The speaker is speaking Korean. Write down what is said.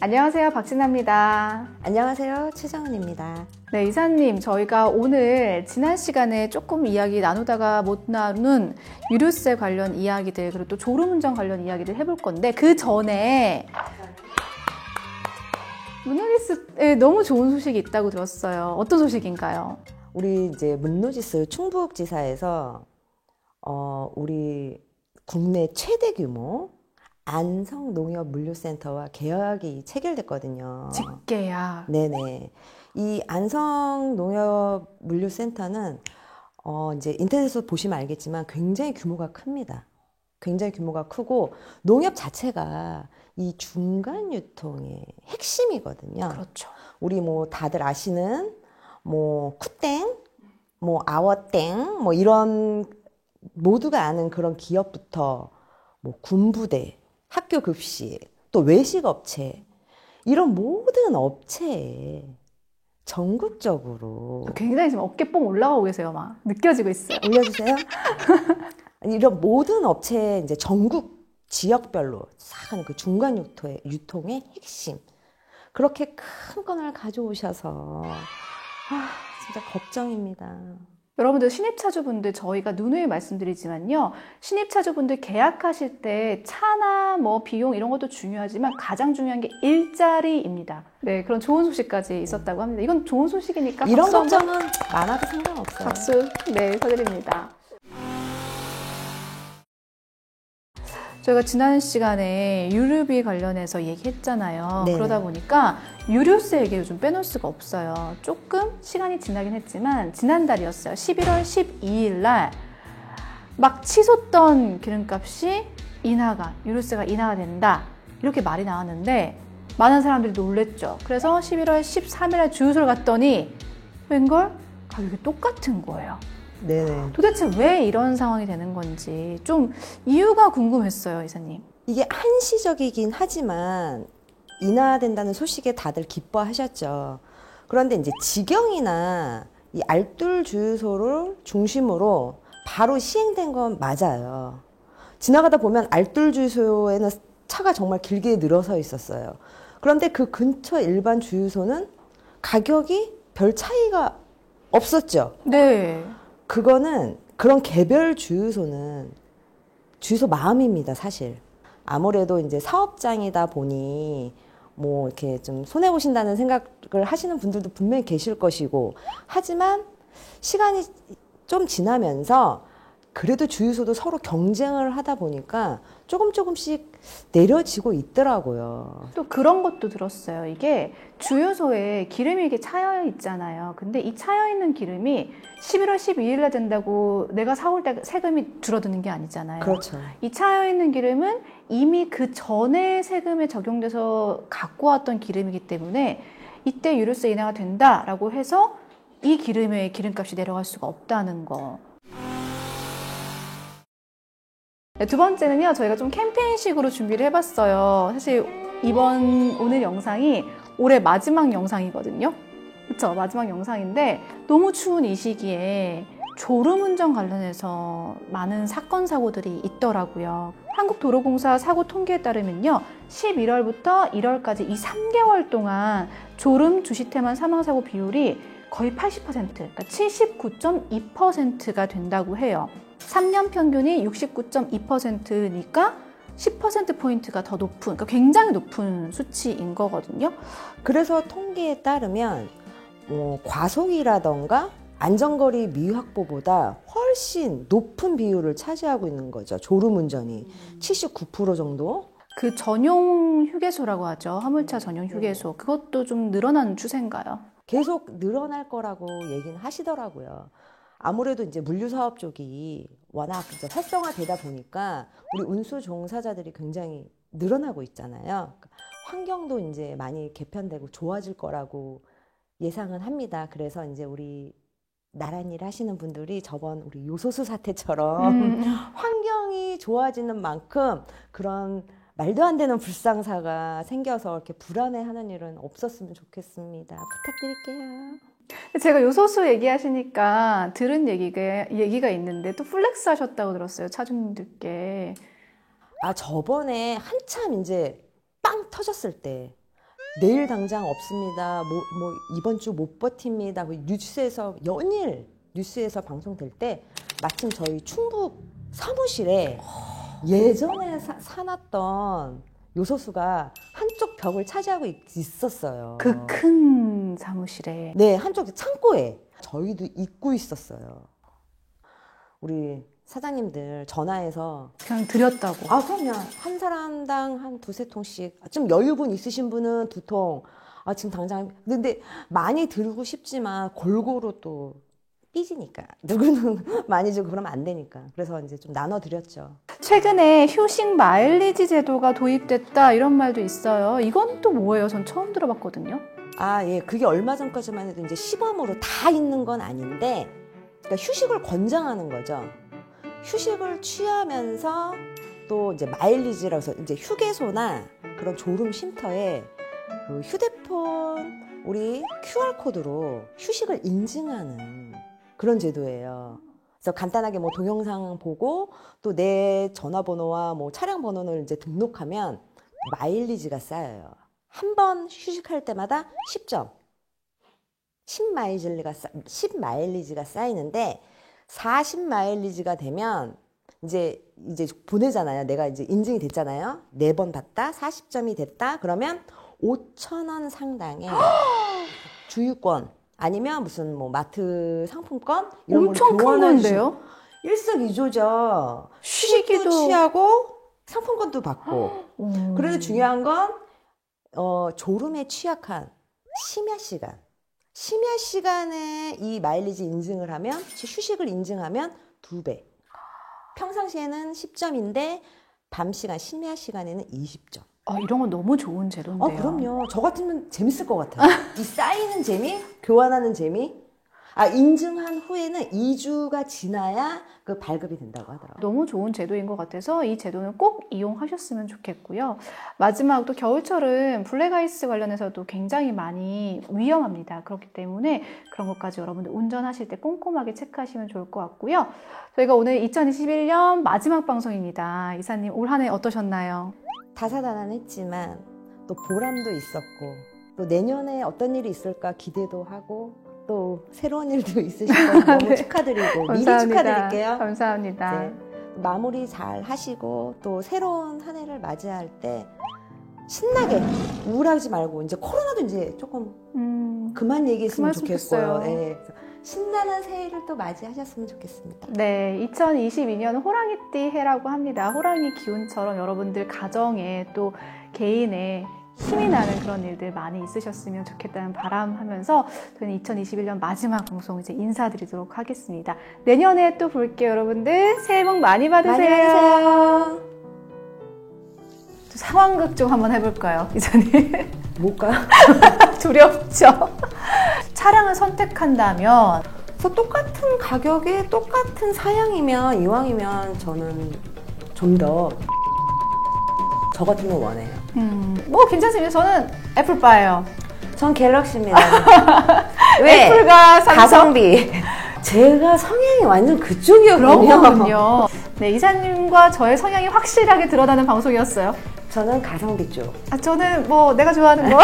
안녕하세요. 박진아입니다. 안녕하세요. 최정은입니다. 네, 이사님, 저희가 오늘 지난 시간에 조금 이야기 나누다가 못 나눈 유류세 관련 이야기들, 그리고 또 졸음운전 관련 이야기를 해볼 건데, 그 전에 문노리스에 너무 좋은 소식이 있다고 들었어요. 어떤 소식인가요? 우리 이제 문노지스 충북지사에서 우리 국내 최대 규모 안성농협물류센터와 계약이 체결됐거든요. 직계약. 네네. 이 안성농협물류센터는 이제 인터넷에서 보시면 알겠지만 굉장히 규모가 큽니다. 굉장히 규모가 크고 농협 자체가 이 중간 유통의 핵심이거든요. 그렇죠. 우리 뭐 다들 아시는 뭐 쿠땡, 뭐 아워땡, 뭐 이런 모두가 아는 그런 기업부터 뭐 군부대, 학교 급식, 또 외식 업체 이런 모든 업체에 전국적으로 굉장히 지금 어깨뽕 올라가고 계세요. 막 느껴지고 있어요. 올려주세요. 이런 모든 업체에 이제 전국 지역별로 싹 하는 그 중간 유통의 핵심. 그렇게 큰 건을 가져오셔서 진짜 걱정입니다. 여러분들 신입차주분들 저희가 누누이 말씀드리지만요. 신입차주분들 계약하실 때 차나 뭐 비용 이런 것도 중요하지만 가장 중요한 게 일자리입니다. 네, 그런 좋은 소식까지 있었다고 합니다. 이건 좋은 소식이니까 이런 걱정은 많아도 상관없어요. 박수 네, 서드립니다. 저희가 지난 시간에 유류비 관련해서 얘기했잖아요. 네네. 그러다 보니까 유류세 얘기를 좀 빼놓을 수가 없어요. 조금 시간이 지나긴 했지만 지난달이었어요. 11월 12일 날 막 치솟던 기름값이 유류세가 인하가 된다. 이렇게 말이 나왔는데 많은 사람들이 놀랬죠. 그래서 11월 13일 날 주유소를 갔더니 웬걸? 가격이 똑같은 거예요. 네네. 도대체 왜 이런 상황이 되는 건지 좀 이유가 궁금했어요, 이사님. 이게 한시적이긴 하지만 인하된다는 소식에 다들 기뻐하셨죠. 그런데 이제 직영이나 이 알뜰 주유소를 중심으로 바로 시행된 건 맞아요. 지나가다 보면 알뜰 주유소에는 차가 정말 길게 늘어서 있었어요. 그런데 그 근처 일반 주유소는 가격이 별 차이가 없었죠. 네. 그런 개별 주유소는 주유소 마음입니다, 사실. 아무래도 이제 사업장이다 보니 뭐 이렇게 좀 손해보신다는 생각을 하시는 분들도 분명히 계실 것이고, 하지만 시간이 좀 지나면서 그래도 주유소도 서로 경쟁을 하다 보니까 조금씩 내려지고 있더라고요. 또 그런 것도 들었어요. 이게 주유소에 기름이 이렇게 차여 있잖아요. 근데 이 차여 있는 기름이 11월 12일에 된다고 내가 사올 때 세금이 줄어드는 게 아니잖아요. 그렇죠. 이 차여 있는 기름은 이미 그 전에 세금에 적용돼서 갖고 왔던 기름이기 때문에 이때 유류세 인하가 된다라고 해서 이 기름의 기름값이 내려갈 수가 없다는 거. 네, 두 번째는요, 저희가 좀 캠페인식으로 준비를 해봤어요. 사실 오늘 영상이 올해 마지막 영상이거든요. 그쵸? 마지막 영상인데 너무 추운 이 시기에 졸음운전 관련해서 많은 사건, 사고들이 있더라고요. 한국도로공사 사고 통계에 따르면요, 11월부터 1월까지 이 3개월 동안 졸음 주시태만 사망사고 비율이 거의 80%, 그러니까 79.2%가 된다고 해요. 3년 평균이 69.2%니까 10%포인트가 더 높은, 그러니까 굉장히 높은 수치인 거거든요. 그래서 통계에 따르면 과속이라던가 안전거리 미확보보다 훨씬 높은 비율을 차지하고 있는 거죠. 졸음운전이 79% 정도. 그 전용 휴게소라고 하죠. 화물차 전용 휴게소. 그것도 좀 늘어나는 추세인가요? 계속 늘어날 거라고 얘기는 하시더라고요. 아무래도 이제 물류사업 쪽이 워낙 이제 활성화되다 보니까 우리 운수 종사자들이 굉장히 늘어나고 있잖아요. 환경도 이제 많이 개편되고 좋아질 거라고 예상은 합니다. 그래서 이제 우리 나란 일 하시는 분들이 저번 우리 요소수 사태처럼 환경이 좋아지는 만큼 그런 말도 안 되는 불상사가 생겨서 이렇게 불안해하는 일은 없었으면 좋겠습니다. 부탁드릴게요. 제가 요소수 얘기하시니까 들은 얘기가 있는데 또 플렉스 하셨다고 들었어요. 차주님들께. 저번에 한참 이제 빵 터졌을 때 내일 당장 없습니다. 뭐 이번 주 못 버팁니다. 뭐 뉴스에서 연일 뉴스에서 방송될 때 마침 저희 충북 사무실에 예전에 사놨던 요소수가 한쪽 벽을 차지하고 있었어요. 그 큰 사무실에. 네, 한쪽 창고에 저희도 잊고 있었어요. 우리 사장님들 전화해서 그냥 드렸다고. 아, 그럼요. 한 사람당 한 두세 통씩. 좀 여유분 있으신 분은 2통. 아, 지금 당장. 근데 많이 들고 싶지만 골고루 또 삐지니까. 누구는 많이 주고 그러면 안 되니까. 그래서 이제 좀 나눠드렸죠. 최근에 휴식 마일리지 제도가 도입됐다 이런 말도 있어요. 이건 또 뭐예요? 전 처음 들어봤거든요. 아, 예. 그게 얼마 전까지만 해도 이제 시범으로 다 있는 건 아닌데, 그러니까 휴식을 권장하는 거죠. 휴식을 취하면서 또 이제 마일리지라서 이제 휴게소나 그런 졸음 쉼터에 그 휴대폰 우리 QR코드로 휴식을 인증하는 그런 제도예요. 그래서 간단하게 뭐 동영상 보고 또 내 전화번호와 뭐 차량 번호를 이제 등록하면 마일리지가 쌓여요. 한 번 휴식할 때마다 10점. 10마일리지가 쌓이는데 40마일리지가 되면 이제 보내잖아요. 내가 이제 인증이 됐잖아요. 4번 봤다. 40점이 됐다. 그러면 5,000원 상당의 주유권 아니면 무슨 뭐 마트 상품권 이런 걸 엄청 큰 건데요? 일석이조죠. 쉬기도 휴식도 취하고 상품권도 받고. 그래도 중요한 건 졸음에 취약한 심야 시간에 이 마일리지 인증을 하면, 휴식을 인증하면 2배. 평상시에는 10점인데 밤 시간, 심야 시간에는 20점. 이런 건 너무 좋은 제도인데요. 그럼요. 저 같으면 재밌을 것 같아요. 이 쌓이는 재미, 교환하는 재미. 인증한 후에는 2주가 지나야 그 발급이 된다고 하더라고요. 너무 좋은 제도인 것 같아서 이 제도는 꼭 이용하셨으면 좋겠고요. 마지막 또 겨울철은 블랙아이스 관련해서도 굉장히 많이 위험합니다. 그렇기 때문에 그런 것까지 여러분들 운전하실 때 꼼꼼하게 체크하시면 좋을 것 같고요. 저희가 오늘 2021년 마지막 방송입니다. 이사님 올 한 해 어떠셨나요? 다사다난했지만 또 보람도 있었고 또 내년에 어떤 일이 있을까 기대도 하고 또 새로운 일도 있으실 거예요. 너무 네. 축하드리고 미리 감사합니다. 축하드릴게요. 감사합니다. 네. 마무리 잘 하시고 또 새로운 한 해를 맞이할 때 신나게 우울하지 말고 이제 코로나도 이제 조금 그만 얘기했으면 좋겠고요. 네. 신나는 새해를 또 맞이하셨으면 좋겠습니다. 네, 2022년 호랑이띠 해라고 합니다. 호랑이 기운처럼 여러분들 가정에 또 개인의 힘이 나는 그런 일들 많이 있으셨으면 좋겠다는 바람하면서 저희는 2021년 마지막 방송 이제 인사드리도록 하겠습니다. 내년에 또 볼게요, 여러분들. 새해 복 많이 받으세요. 많이 받으세요. 상황극 좀 한번 해볼까요, 이사님? 뭘까요? 두렵죠? 차량을 선택한다면 그래서 똑같은 가격에 똑같은 사양이면 이왕이면 저는 좀 더 저 같은 거 원해요. 뭐 괜찮습니다. 저는 애플바예요. 전 갤럭시입니다. 왜? 애플과 삼성. 가성비. 제가 성향이 완전 그쪽이었군요. 그렇군요. 네, 이사님과 저의 성향이 확실하게 드러나는 방송이었어요. 저는 가성비 쪽. 저는 뭐 내가 좋아하는 거.